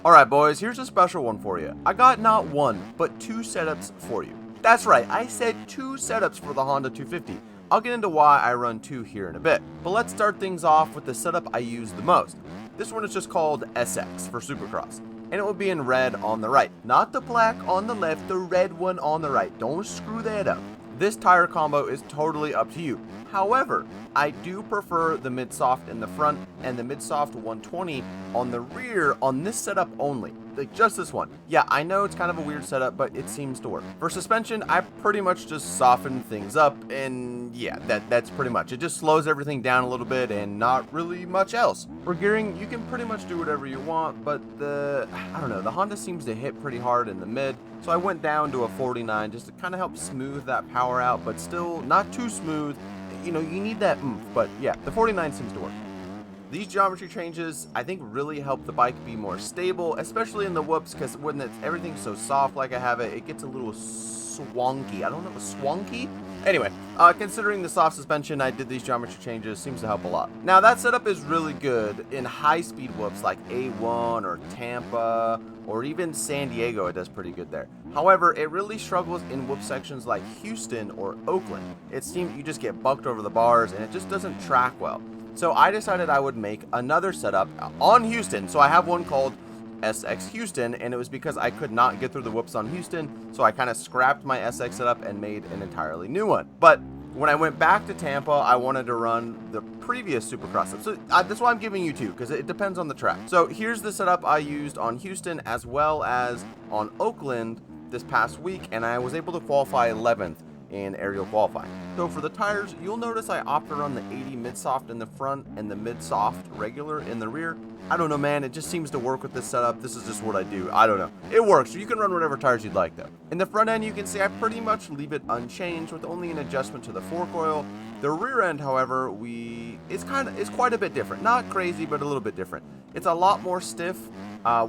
Alright boys, here's a special one for you. I got not one, but two setups for you. That's right, I said two setups for the Honda 250. I'll get into why I run two here in a bit. But let's start things off with the setup I use the most. This one is just called SX for Supercross. And it will be in red on the right. Not the black on the left, the red one on the right. Don't screw that up. This tire combo is totally up to you. However, I do prefer the mid-soft in the front and the mid-soft 120 on the rear on this setup only. Like just this one. Yeah, I know it's kind of a weird setup, but it seems to work. For suspension, I pretty much just soften things up, and yeah, that's pretty much. It just slows everything down a little bit and not really much else. For gearing, you can pretty much do whatever you want, but the Honda seems to hit pretty hard in the mid, so I went down to a 49 just to kind of help smooth that power out, but still not too smooth. You know, you need that oomph, but yeah, the 49 seems to work. These geometry changes, I think, really help the bike be more stable, especially in the whoops, because when everything's so soft like I have it, it gets a little swanky. I don't know, swanky? Anyway, considering the soft suspension, I did these geometry changes, seems to help a lot. Now, that setup is really good in high-speed whoops like A1 or Tampa, or even San Diego, it does pretty good there. However, it really struggles in whoop sections like Houston or Oakland. It seems you just get bucked over the bars, and it just doesn't track well. So I decided I would make another setup on Houston. So I have one called SX Houston, and it was because I could not get through the whoops on Houston, so I kind of scrapped my SX setup and made an entirely new one. But when I went back to Tampa, I wanted to run the previous Supercross setup. So that's why I'm giving you two, because it depends on the track. So here's the setup I used on Houston as well as on Oakland this past week, and I was able to qualify 11th in aerial qualifying. So for the tires, you'll notice I opt to run the 80 mid-soft in the front and the mid-soft regular in the rear. I don't know, man, it just seems to work with this setup. This is just what I do. I don't know. It works. You can run whatever tires you'd like though. In the front end, you can see I pretty much leave it unchanged with only an adjustment to the fork oil. The rear end, however, it's quite a bit different. Not crazy, but a little bit different. It's a lot more stiff.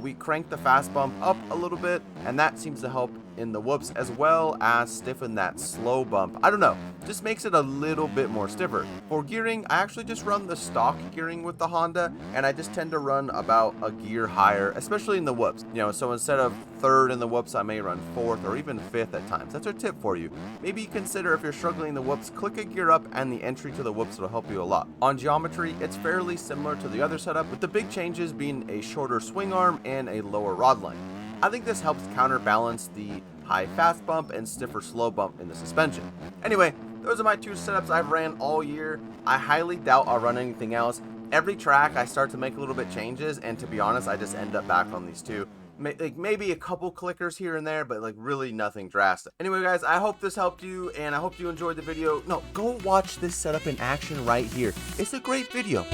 We cranked the fast bump up a little bit, and that seems to help in the whoops as well as stiffen that slow bump. I don't know, just makes it a little bit more stiffer. For gearing, I actually just run the stock gearing with the Honda, and I just tend to run about a gear higher, especially in the whoops. You know, so instead of third in the whoops, I may run fourth or even fifth at times. That's a tip for you. Maybe consider if you're struggling in the whoops, click a gear up, and the entry to the whoops will help you a lot. On geometry, it's fairly similar to the other setup, with the big changes being a shorter swing arm and a lower rod line. I think this helps counterbalance the high fast bump and stiffer slow bump in the suspension. Anyway, those are my two setups I've ran all year. I highly doubt I'll run anything else. Every track I start to make a little bit changes, and to be honest, I just end up back on these two. Like maybe a couple clickers here and there, but like really nothing drastic. Anyway guys, I hope this helped you, and I hope you enjoyed the video. No, go watch this setup in action right here. It's a great video.